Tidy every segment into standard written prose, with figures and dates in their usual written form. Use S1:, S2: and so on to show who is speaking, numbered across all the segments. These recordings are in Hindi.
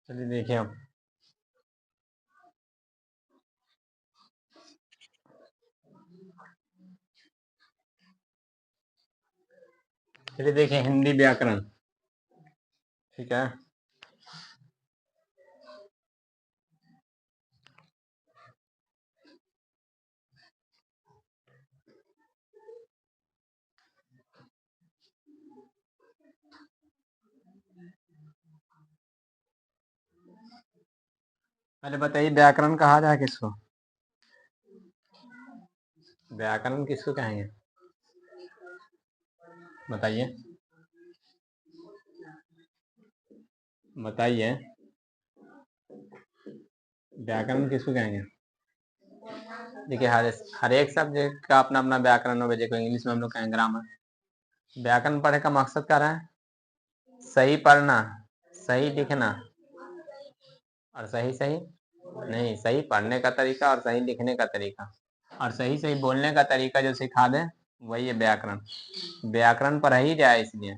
S1: चलिए देखिए हम चलिए देखिए हिंदी व्याकरण। ठीक है, पहले बताइए व्याकरण कहा जाए किसको? व्याकरण किसको कहेंगे बताइए, बताइए व्याकरण किसको कहेंगे? देखिए हर एक सब्जेक्ट का अपना अपना व्याकरण हो। देखो इंग्लिश में हम लोग कहेंगे ग्रामर। व्याकरण पढ़ने का मकसद क्या रहा है? सही पढ़ना, सही लिखना और सही सही नहीं, सही पढ़ने का तरीका और सही लिखने का तरीका और सही सही बोलने का तरीका जो सिखा दे वही है व्याकरण। व्याकरण पढ़ा ही जाए इसलिए,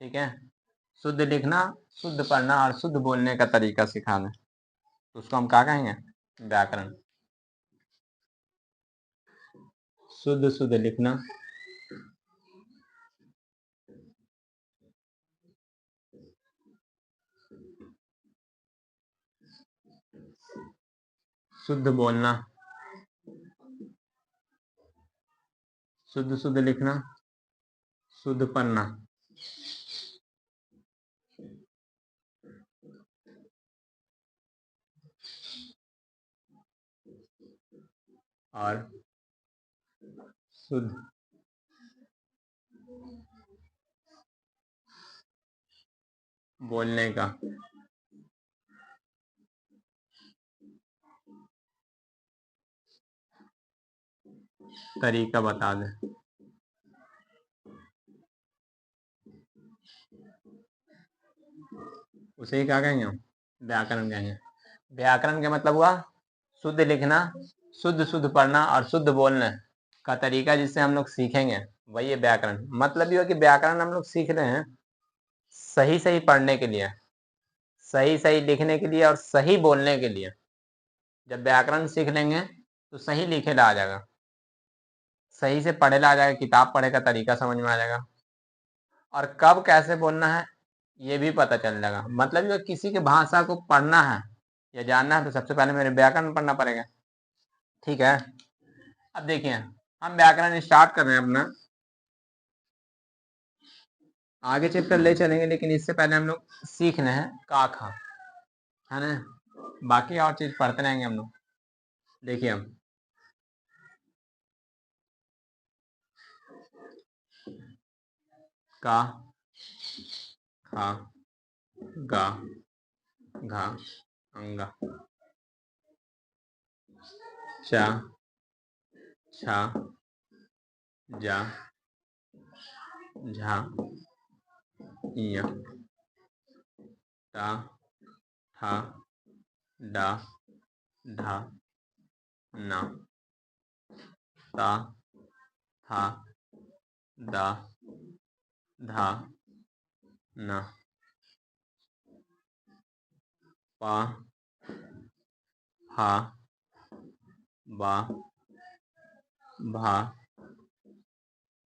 S1: ठीक है। शुद्ध लिखना, शुद्ध पढ़ना और शुद्ध बोलने का तरीका सिखा दे तो उसको हम क्या कहेंगे? व्याकरण। शुद्ध शुद्ध लिखना, शुद्ध बोलना, शुद्ध शुद्ध लिखना, शुद्ध पढ़ना और शुद्ध बोलने का तरीका बता दे। उसे ही क्या कहेंगे हम? व्याकरण कहेंगे। व्याकरण का मतलब हुआ शुद्ध लिखना, शुद्ध शुद्ध पढ़ना और शुद्ध बोलना का तरीका जिससे हम लोग सीखेंगे वही है व्याकरण। मतलब ये हो कि व्याकरण हम लोग सीख रहे हैं सही सही पढ़ने के लिए, सही सही लिखने के लिए और सही बोलने के लिए। जब व्याकरण सीख लेंगे तो सही लिखे ला आ जाएगा, सही से पढ़े ला आ जाएगा, किताब पढ़े का तरीका समझ में आ जाएगा और कब कैसे बोलना है ये भी पता चल जाएगा। मतलब ये किसी की भाषा को पढ़ना है या जानना है तो सबसे पहले मेरे व्याकरण पढ़ना पड़ेगा, ठीक है। अब देखिए हम व्याकरण स्टार्ट कर रहे हैं अपना, आगे चैप्टर ले चलेंगे लेकिन इससे पहले हम लोग सीख रहे हैं का खा, है ना। बाकी और चीज पढ़ते रहेंगे हम लोग। देखिए हम का खा गा घा अंगा चा छा जा झा इया टा ठा डा ढा ना ता था दा धा ना पा हा बा भा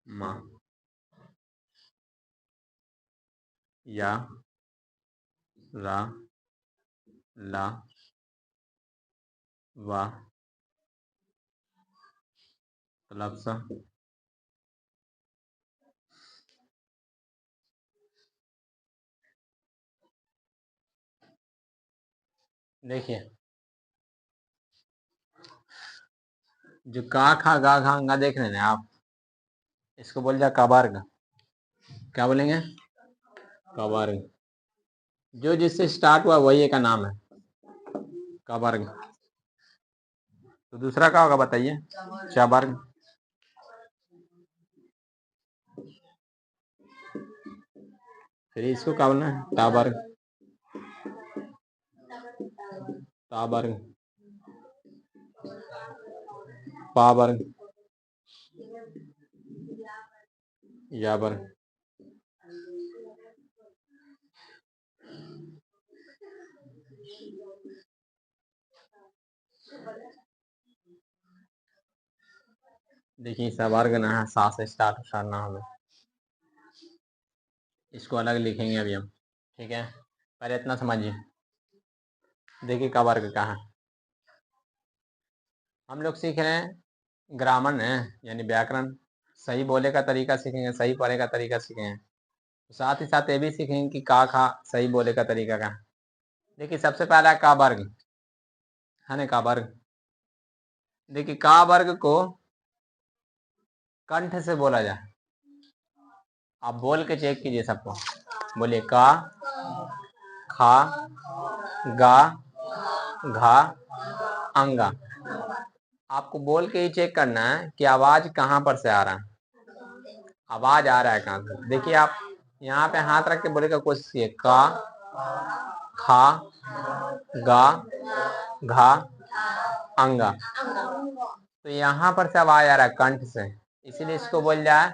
S1: मा या रा ला वा लपसा देखिए जो का खा गा घा अंगा देख रहे हैं आप, इसको बोल जाए कवर्ग। क्या बोलेंगे? कवर्ग। जो जिससे स्टार्ट हुआ वही का नाम है कवर्ग। तो दूसरा क्या होगा बताइए? चवर्ग। फिर इसको क्या बोलना है? तावर्ग। तावर्ग, पावर्ग, यावर्ग। देखिए सब वर्ग ना है, सा से स्टार्ट करना हमें, इसको अलग लिखेंगे अभी हम, ठीक है। पहले इतना समझिए, देखिए का वर्ग का है। हम लोग सीख रहे हैं ग्रामर है, यानी व्याकरण, सही बोले का तरीका सीखेंगे, सही पढ़े का तरीका सीखेंगे, साथ ही साथ ये भी सीखेंगे कि का खा सही बोले का तरीका का। देखिए सबसे पहला का वर्ग है ना, का वर्ग। देखिए का वर्ग को कंठ से बोला जाए, आप बोल के चेक कीजिए सबको, बोलिए का, खा, गा, घा, अंगा। आपको बोल के ही चेक करना है कि आवाज कहाँ पर से आ रहा है, आवाज आ रहा है कहाँ से। देखिए आप यहाँ पे हाथ रख के बोले का कोशिश कीजिए, का, खा, गा, घा, अंगा। तो यहाँ पर से आवाज आ रहा है कंठ से, इसीलिए इसको बोल जाए,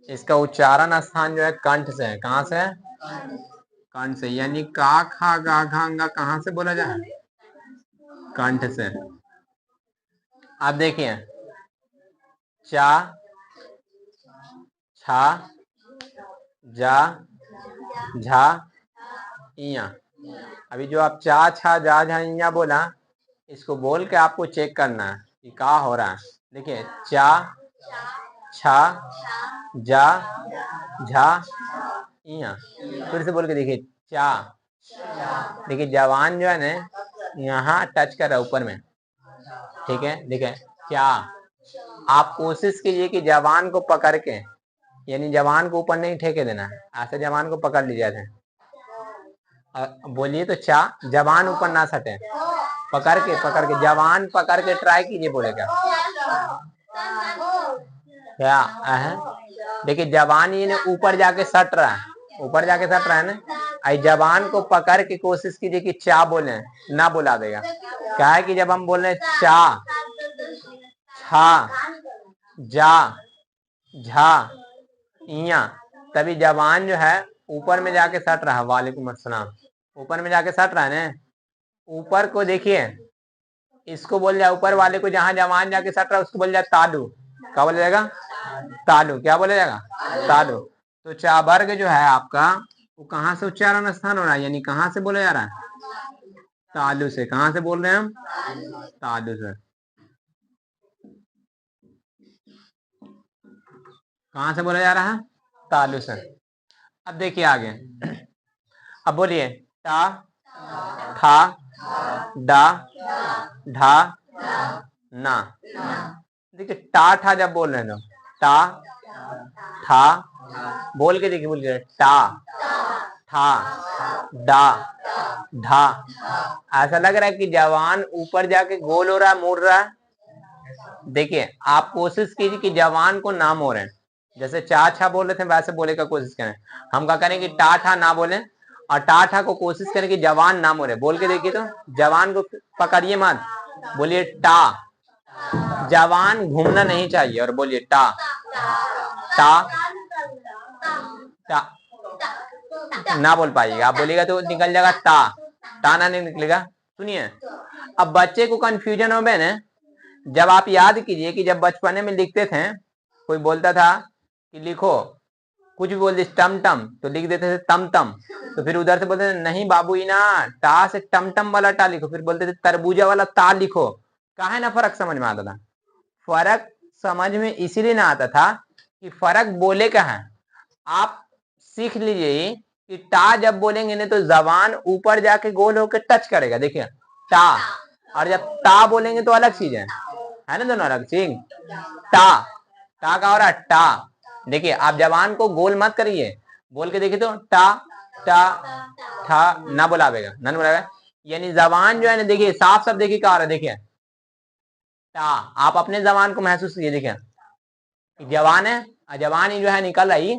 S1: इसका उच्चारण स्थान जो है कंठ से है। कहाँ से? कंठ से। यानी का, खा, गा, घा, अंगा कहाँ से बोला जाए? कंठ से। आप देखिए चा, छा, जा, झा, इया। अभी जो आप चा, छा, जा, झा, इया बोला, इसको बोल के आपको चेक करना है कि का हो रहा है। देखिए चा, छा, जा, झा, इया। फिर से बोल के देखिए चा। देखिए जवान जो है ना यहाँ टच कर रहा है ऊपर में, ठीक है। देखिए क्या, आप कोशिश कीजिए कि जवान को पकड़ के, यानी जवान को ऊपर नहीं ठेके देना, ऐसे जवान को पकड़ लीजिए थे। बोलिए तो चा, जवान ऊपर ना सटे, पकड़ के जवान पकड़ के ट्राई कीजिए बोले क्या है। देखिए जवान ये ऊपर जाके सट रहा है, ऊपर जाके सट रहा है ना, आई जवान को पकड़ के कोशिश कीजिए कि चा बोले, ना बुला देगा। क्या है कि जब हम बोल रहे चा, छा, जा, झा, इया, तभी जवान जो है ऊपर में जाके सट रहा है। वालेकुम अस्सलाम। ऊपर में जाके सट रहा है ना, ऊपर को देखिए, इसको बोल जाए ऊपर वाले को, जहां जवान जाके सट रहा है उसको बोल जाए तालु। क्या बोला जाएगा? तालु। क्या बोला जाएगा? तालु। तो चा वर्ग जो है आपका, वो कहाँ से उच्चारण स्थान हो रहा है, यानी कहाँ से बोला जा रहा है? तालु से। कहाँ से बोल रहे हैं हम? तालु से। कहाँ से बोला जा रहा है? तालु से। अब देखिए आगे, अब बोलिए टा, ठा, डा, ढा, ना। देखिए टा ठा जब बोल रहे हैं टा, ठा, बोल के देखिए, बोल के टा, ठा, डा, ढा। ऐसा लग रहा है कि जवान ऊपर जाके गोल हो रहा है, मुड़ रहा है। देखिए आप कोशिश कीजिए कि जवान को ना मोड़े, जैसे चा छा बोल रहे थे वैसे बोले का कोशिश करें। हम क्या करें कि टा ठा ना बोले, और टा ठा को कोशिश करें कि जवान ना मोड़े। बोल के देखिए तो, जवान को पकड़िए मत, बोलिए टा। जवान घूमना नहीं चाहिए, और बोलिए टा, टा, टा। ना बोल पाइएगा, आप बोलिएगा तो निकल जाएगा टा, टा ना नहीं निकलेगा। सुनिए, अब बच्चे को कंफ्यूजन हो गए ना, जब आप याद कीजिए कि जब बचपने में लिखते थे, कोई बोलता था कि लिखो, कुछ भी बोल दे टम टम, तो लिख देते थे तम तम। तो फिर उधर से बोलते थे नहीं बाबू ना, टा से टम टम वाला टा लिखो। फिर बोलते थे तरबूजा वाला ता लिखो। काहे ना फर्क समझ में आता था? फर्क समझ में इसीलिए ना आता था कि फर्क बोले का है। आप सीख लीजिए कि टा जब बोलेंगे ना तो जबान ऊपर जाके गोल होकर टच करेगा। देखिए टा, और जब टा बोलेंगे तो अलग चीज है ना, दोनों अलग चीज। टा, टा का हो रहा है टा। देखिए आप जबान को गोल मत करिए, बोल के देखिए तो टा, टा, ठा, ना बोलावेगा, ना बोलावेगा। यानी जबान जो है ना, देखिए साफ साफ देखिए क्या हो रहा है। देखिए टा, आप अपने जबान को महसूस कीजिए। देखिए जवान है, जवान ही जो है निकल रही,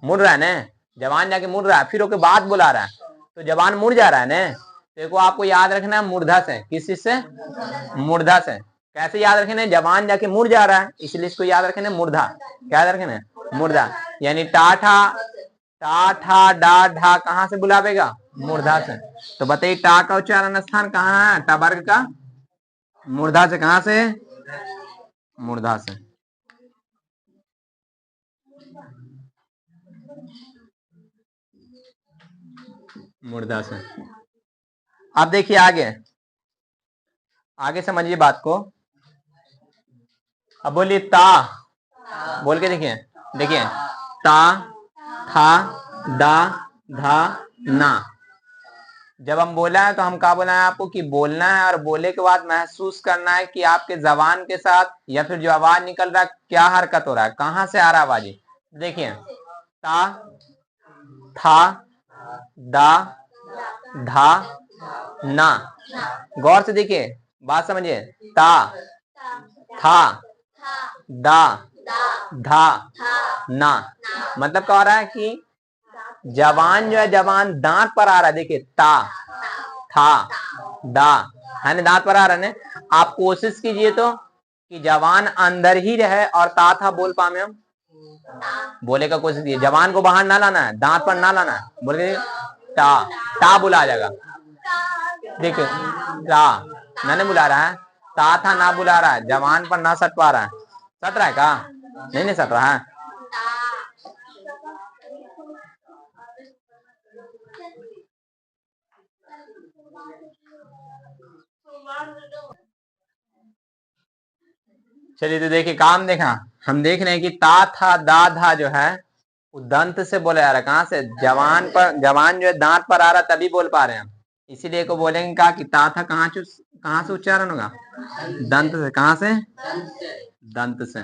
S1: मुड़ रहा है ना, जवान जाके मुड़ रहा है, फिर ओके बाद बुला रहा है, तो जवान मुड़ जा रहा है ना। देखो आपको याद रखना है मूर्धा से। किस चीज से? मूर्धा से। कैसे याद रखें? जवान जाके मुड़ जा रहा है, इसलिए इसको याद रखें मूर्धा। क्या याद रखें? मूर्धा। यानी टा ठा, टा ठा डा ढा कहाँ से बुलावेगा? मूर्धा से। तो बताइए टा का उच्चारण स्थान कहाँ है? टा वर्ग का मूर्धा से, कहाँ से? मूर्धा से। मूर्धा से। अब देखिए आगे, आगे समझिए बात को। अब बोलिए ता, बोल के देखिए, देखिए ता, था, दा, धा, ना। जब हम बोला है तो हम क्या बोला है आपको कि बोलना है, और बोले के बाद महसूस करना है कि आपके जबान के साथ या फिर जो आवाज निकल रहा है क्या हरकत हो रहा है, कहां से आ रहा है आवाज। देखिए ता, था, दा, धा, ना। गौर से देखिए, बात समझिए। ता, था, दा, धा, ना। मतलब क्या हो रहा है कि जवान जो है, जवान दांत पर आ रहा है। देखिए ता, था, दा, है ना, दांत पर आ रहा है ना। आप कोशिश कीजिए तो कि जवान अंदर ही रहे और ता था बोल पाए हम। बोले का कोशिश कीजिए, जवान को बाहर ना लाना है, दांत पर ना लाना है। बोले ता, ता बुला आ जाएगा। देखिए ता ना नहीं बुला रहा है, ता था ना बुला रहा है, जवान पर ना सट पा रहा है। सट रहा है का? नहीं नहीं सट रहा है। चलिए तो देखिए काम देखा, हम देख रहे हैं कि ता था दा था जो है वो दंत से बोला जा रहा है। कहां से? जवान पर, जवान जो है दांत पर आ रहा तभी बोल पा रहे हैं हम। इसीलिए को बोलेंगे कहा कि ता था कहां से उच्चारण होगा? दंत से। कहां से? दंत से।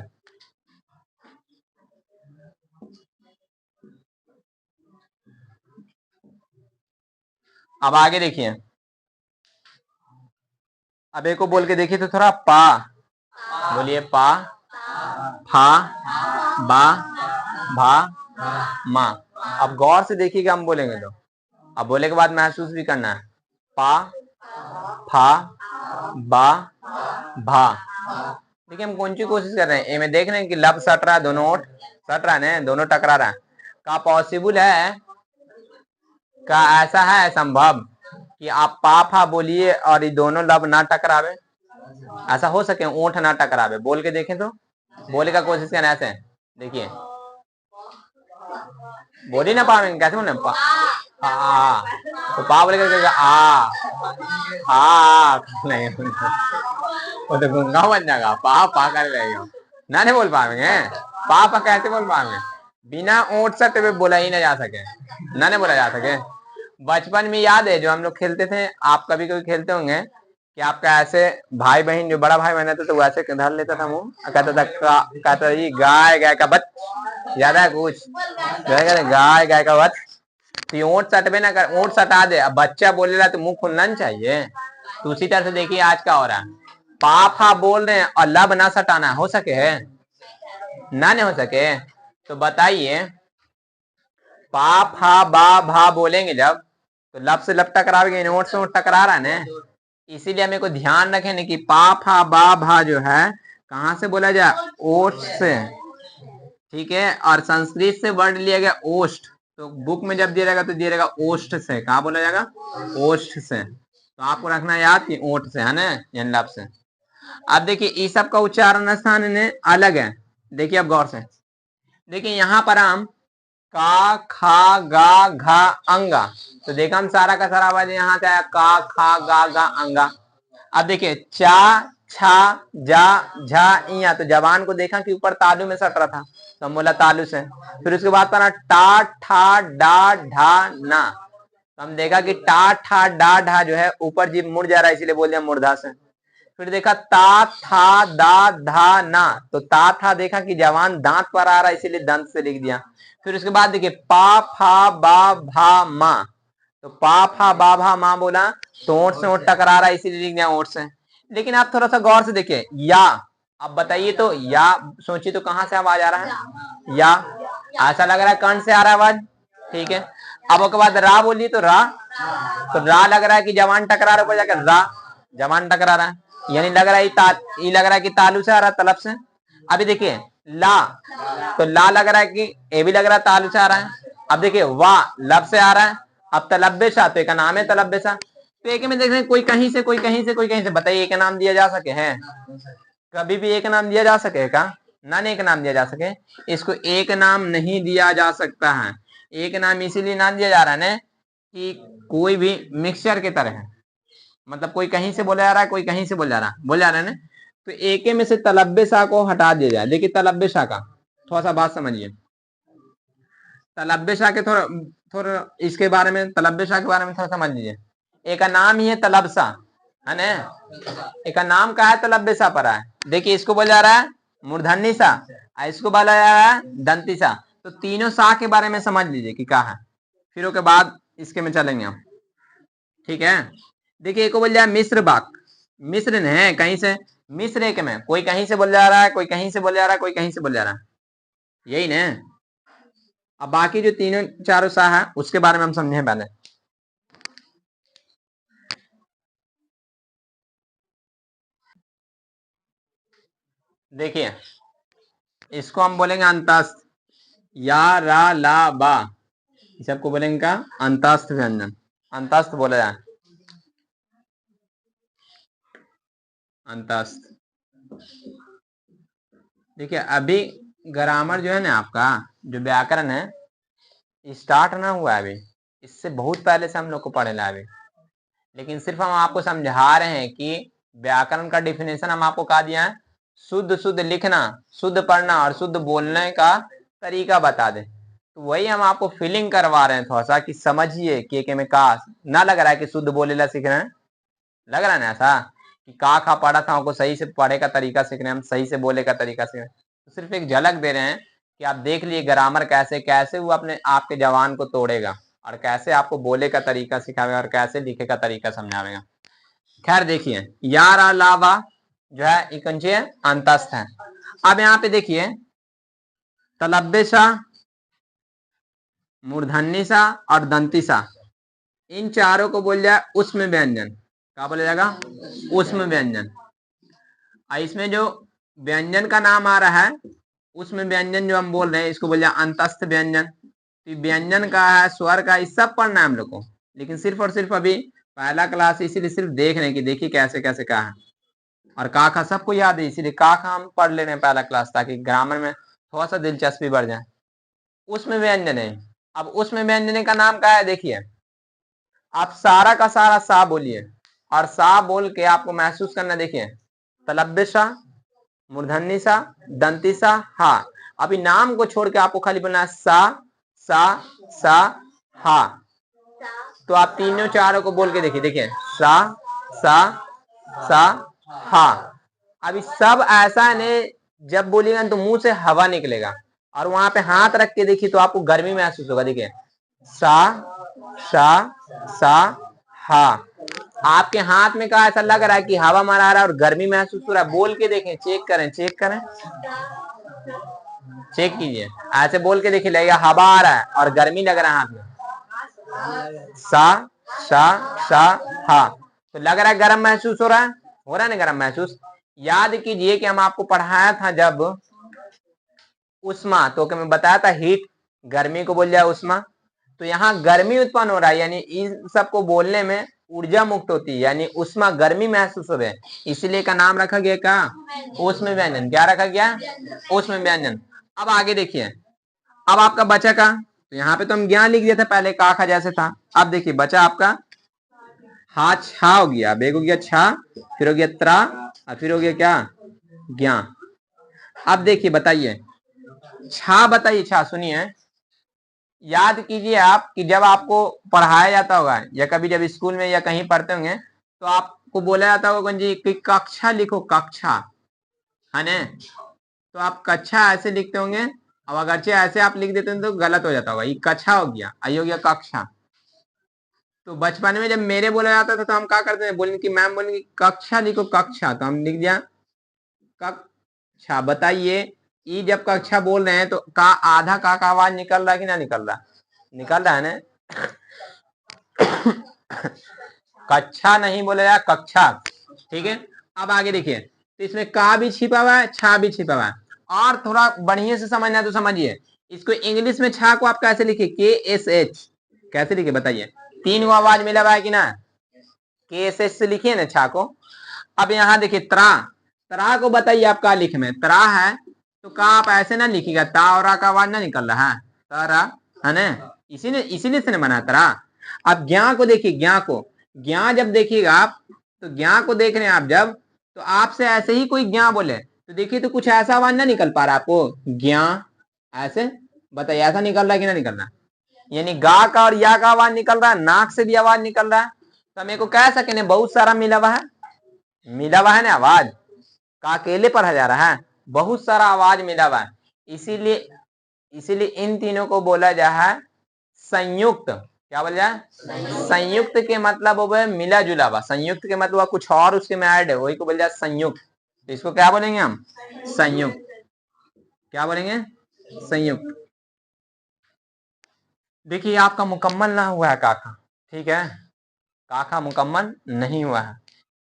S1: अब आगे देखिए, अब एक को बोल के देखिए तो थोड़ा पा, बोलिए पा, फा, बा, भा, मा। अब गौर से देखिएगा हम बोलेंगे तो। अब बोले के बाद महसूस भी करना है। पा, फा, बा, भा। देखिए हम कौन सी कोशिश कर रहे हैं, ए में देख रहे हैं कि लब सट रहा है, दोनों ओठ सट रहा है, दोनों टकरा रहा है। का पॉसिबल है, का ऐसा है संभव कि आप पा फा बोलिए और ये दोनों लब ना टकरावे? ऐसा हो सके ओठ ना टकरावे? बोल के देखें तो। बोले का कोशिश करना ऐसे, देखिए बोल ही ना पाएंगे, कैसे बोले? आ, तो पा बोले करके आ नहीं, वो तो गूंगा बन जाएगा। पा कर रहेगा ना, नहीं बोल पाएंगे। पा कैसे बोल पाएंगे? बिना ओट सट पे बोला ही ना जा सके, ना नहीं बोला जा सके। बचपन में याद है जो हम लोग खेलते थे, आप कभी कभी खेलते होंगे कि आपका ऐसे भाई बहन, जो बड़ा भाई बहन था तो वैसे धर लेता था मुंह, कहता था कहता था जी गाय गाय का बच, याद है कुछ? गाय गाय का बच। तो ओट सटबे ना कर, ओट सटा दे। अब बच्चा बोलेगा तो मुंह खुलना नहीं चाहिए। तो उसी तरह से देखिए आज क्या हो रहा है, पा फा बोल रहे हैं और लब ना सटाना हो सके है ना, नहीं हो सके। तो बताइए पा फा बा भा बोलेंगे जब तो लब से लब टकराएंगे, ओट से ओट टकरा रहा है ना। इसीलिए हमें को ध्यान रखें ना कि पा फा बा भा जो है कहां से बोला जाए? ओट से। ठीक है, और संस्कृत से वर्ड लिया गया ओष्ठ, तो बुक में जब दिया जाएगा तो दिया जाएगा ओष्ठ से। कहा बोला जाएगा? ओष्ठ से। तो आपको रखना याद कि ओठ से, है ना, यानी लब से। अब देखिए इस सब का उच्चारण स्थान अलग है। देखिए अब गौर से देखिए, यहाँ पर हम का खा गा घा अंगा, तो देखा हम सारा का सारा आवाज यहाँ से आया, का खा गा गा अंगा। अब देखिए चा छा जा झा इया, तो जवान को देखा कि ऊपर तालु में सट रहा था तो हम बोला तालु से। फिर उसके बाद पढ़ा टा ठा डा ढा ना, तो हम देखा कि टा ठा डा ढा जो है ऊपर जीभ मुड़ जा रहा है, इसीलिए बोल दिया मूर्धा से। फिर देखा ता था दा धा ना, तो ता था देखा कि जवान दांत पर आ रहा है, इसीलिए दंत से लिख दिया। फिर उसके बाद देखिए पा फा बा भा मा, तो पा फा बा भा मा बोला तो ओठ से ओठ टकरा रहा है, इसीलिए लिख दिया ओठ से। लेकिन आप थोड़ा सा गौर से देखिए या, अब बताइए तो या, सोचिए तो कहां से आवाज आ रहा है? या, ऐसा लग रहा है कर्ण से आ रहा है आवाज। ठीक है, अब उसके बाद रा बोलिए तो रा, तो रा लग रहा है कि जवान टकरा रहा है, जाकर रा जवान टकरा रहा है, यानी लग रहा है ये लग रहा है कि तालू से आ रहा है, तलब से। अभी देखिए ला, तो ला लग रहा है कि ये भी लग रहा है तालू से आ रहा है। अब देखिए वाह लब से आ रहा है, अब तलब्बेशा, तो एक नाम है तलब्बेशा। तो एक में देख रहे हैं कोई कहीं से कोई कहीं से कोई कहीं से, बताइए एक नाम दिया जा सके है? कभी भी एक नाम दिया जा सके का? ना एक नाम दिया जा सके, इसको एक नाम नहीं दिया जा सकता है। एक नाम इसीलिए ना दिया जा रहा है ना कि कोई भी मिक्सचर की तरह है, मतलब कोई कहीं से बोला जा रहा है, कोई कहीं से बोला जा रहा है ना, तो एक में से तलब्बेशा को हटा दिया जाए। देखिए तलब्बेशा का थोड़ा सा बात समझिए, तलब्बेशा के थोड़ा थोड़ा इसके बारे में, तलब्बेशा के बारे में थोड़ा समझ लीजिए। एक नाम ही है तलबसा, है ना, एक नाम का है तलब्बेशा पर है। देखिए इसको बोला जा रहा है मूर्धन्य सा, इसको बोला जा रहा है दंती सा। तो तीनों सा के बारे में समझ लीजिए कि क्या है, फिर उसके बाद इसके में चलेंगे हम, ठीक है। देखिए एक को बोल जाए मिस्र बाक, मिस्र है कहीं से, मिस्र एक में कोई कहीं से बोल जा रहा है, कोई कहीं से बोल जा रहा है, कोई कहीं से बोल जा रहा है, यही ना। अब बाकी जो तीनों चारों सा है उसके बारे में हम समझे पहले। देखिए इसको हम बोलेंगे अंतस्थ, या रा ला बा, सबको बोलेंगे का अंतस्थ व्यंजन, अंतस्थ बोला जाए, अंतस्थ। देखिए अभी ग्रामर जो है ना आपका, जो व्याकरण है स्टार्ट ना हुआ है अभी, इससे बहुत पहले से हम लोग को पढ़ेला अभी, लेकिन सिर्फ हम आपको समझा रहे हैं कि व्याकरण का डिफिनेशन हम आपको कहा दिया है, शुद्ध शुद्ध लिखना, शुद्ध पढ़ना और शुद्ध बोलने का तरीका बता दें। तो वही हम आपको फीलिंग करवा रहे हैं थोड़ा सा कि समझिए के में का ना लग रहा है कि शुद्ध बोलेला सीख रहे हैं, लग रहा है ना ऐसा कि का पढ़ा था हमको सही से पढ़े का तरीका सीख रहे हैं, हम सही से बोले का तरीका सीख रहे हैं। तो सिर्फ एक झलक दे रहे हैं कि आप देख लिए ग्रामर कैसे कैसे वो अपने आपके जवान को तोड़ेगा, और कैसे आपको बोले का तरीका सिखाएगा, और कैसे लिखे का तरीका समझाएगा। खैर देखिए यार अलावा जो है इकंचे अंतस्थ है। अब यहाँ पे देखिए तलब्बेशा, मूर्धन्यसा और दंतिसा, इन चारों को बोल जाए उष्म व्यंजन। क्या बोला जाएगा? उष्म व्यंजन। इसमें जो व्यंजन का नाम आ रहा है, उष्म व्यंजन जो हम बोल रहे हैं इसको बोल जाए अंतस्थ व्यंजन। तो व्यंजन का है, स्वर का, इस सब पढ़ना है हम लोग को, लेकिन सिर्फ और सिर्फ अभी पहला क्लास इसीलिए सिर्फ देख रहे हैं कि देखिए कैसे कैसे कहा है, और का खा सबको याद है, इसीलिए का खा हम पढ़ ले रहे हैं पहला क्लास, ताकि ग्रामर में थोड़ा सा दिलचस्पी बढ़ जाए। उसमें व्यंजन है। अब उसमें व्यंजन का नाम क्या है? देखिए आप सारा का सारा सा बोलिए, और सा बोल के आपको महसूस करना। देखिए तलब्बेशा, मूर्धन्यसा, दंतिसा, हा। अभी नाम को छोड़ के आपको खाली बोलना है सा सा सा हा। तो आप तीनों चारों को बोल के देखिए, देखिए सा सा सा हा। अभी सब ऐसा है, जब बोलिएगा तो मुंह से हवा निकलेगा, और वहां पे हाथ रख के देखिए तो आपको गर्मी महसूस होगा। देखिए सा सा सा हा। आपके हाथ में का ऐसा लग रहा है कि हवा मारा आ रहा है और गर्मी महसूस हो रहा है? बोल के देखें, चेक करें, चेक करें, चेक कीजिए, ऐसे बोल के देखिए, लगेगा हवा आ रहा है और गर्मी लग रहा है हाथ में। सा सा सा हा। तो लग रहा है गर्म महसूस हो रहा है, हो रहा है ना गर्म महसूस। याद कीजिए कि हम आपको पढ़ाया था जब उष्मा, तो मैं बताया था हीट, गर्मी को बोल जाए उष्मा। तो यहाँ गर्मी उत्पन्न हो रहा है, यानी इन सबको बोलने में ऊर्जा मुक्त होती है, यानी उष्मा गर्मी महसूस हो रहा है, इसलिए का नाम रखा गया का उष्म व्यंजन। क्या रखा गया? उष्म व्यंजन। अब आगे देखिए, अब आपका बचा का, तो यहाँ पे तो हम ज्ञान लिख दिया था पहले, का खा जैसे था। अब देखिए बचा आपका हा छा हो गया, बेग हो गया छा, फिर हो गया त्रा, और फिर हो गया क्या? ज्ञा। अब देखिए बताइए छा, बताइए छा, सुनिए, याद कीजिए आप कि जब आपको पढ़ाया जाता होगा या कभी जब स्कूल में या कहीं पढ़ते होंगे, तो आपको बोला जाता होगा जी कि कक्षा लिखो, कक्षा, है ना। तो आप कक्षा ऐसे लिखते होंगे, अब अगरचे ऐसे आप लिख देते हैं तो गलत हो जाता होगा, ये कक्षा हो गया, आई हो गया कक्षा। तो बचपन में जब मेरे बोला जाता था तो हम क्या करते थे, बोलेंगे कि मैम बोलेंगे कक्षा लिखो, कक्षा, तो हम लिख दिया कक्षा। बताइए ये जब कक्षा बोल रहे हैं तो का आधा का आवाज निकल रहा है कि ना निकल रहा? निकल रहा है ना। कक्षा नहीं बोला जाए, कक्षा, ठीक है। अब आगे देखिए, तो इसमें का भी छिपा हुआ है, छा भी छिपा हुआ है, और थोड़ा बढ़िया से समझना है तो समझिए, इसको इंग्लिश में छा को आप कैसे लिखे? KSH, कैसे लिखे बताइए? तीन को आवाज मिला हुआ है कि ना, के से लिखिए ना छा को। अब यहाँ देखिए त्रा, त्रा को बताइए आप क्या लिखे में, त्रा है तो का आप ऐसे ना लिखिएगा, ता और का आवाज ना निकल रहा है, तरा है ना, इसीलिए से बना तरा। अब ज्ञा को देखिए, ज्ञा को, ज्ञा जब देखिएगा आप, तो ज्ञा को देख रहे हैं आप जब, तो आपसे ऐसे ही कोई ज्ञा बोले तो देखिए तो कुछ ऐसा आवाज ना निकल पा रहा आपको, ज्ञा ऐसे, बताइए ऐसा निकल रहा है कि ना निकल रहा है, यानी गा का और या का आवाज निकल रहा है, नाक से भी आवाज निकल रहा है, तो मेरे को कह सके बहुत सारा मिला हुआ है, मिला हुआ है ना आवाज, का अकेले पढ़ा जा रहा है, बहुत सारा आवाज मिला हुआ है, इसीलिए इसीलिए इन तीनों को बोला जा है संयुक्त। क्या बोला जाए, संयुक्त के मतलब हो गए मिला जुला हुआ, संयुक्त के मतलब कुछ और उसके में ऐड है, वही को बोला जाए संयुक्त। तो इसको क्या बोलेंगे हम, संयुक्त। क्या बोलेंगे, संयुक्त। देखिए आपका मुकम्मल ना हुआ है काखा, ठीक है, काखा मुकम्मल नहीं हुआ है,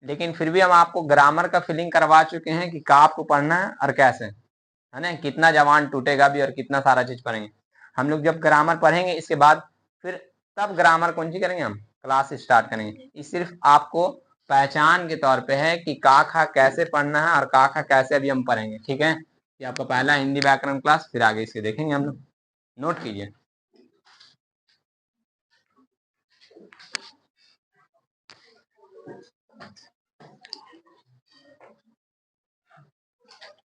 S1: लेकिन फिर भी हम आपको ग्रामर का फीलिंग करवा चुके हैं कि का आपको पढ़ना है और कैसे, है ना, कितना जवान टूटेगा भी और कितना सारा चीज पढ़ेंगे हम लोग। जब ग्रामर पढ़ेंगे इसके बाद फिर तब ग्रामर कौन सी करेंगे, हम क्लास स्टार्ट करेंगे। ये सिर्फ आपको पहचान के तौर पे है कि का खा कैसे पढ़ना है और का खा कैसे अभी हम पढ़ेंगे, ठीक है। ये आपका पहला हिंदी व्याकरण क्लास, फिर आगे इसके देखेंगे हम लोग, नोट कीजिए।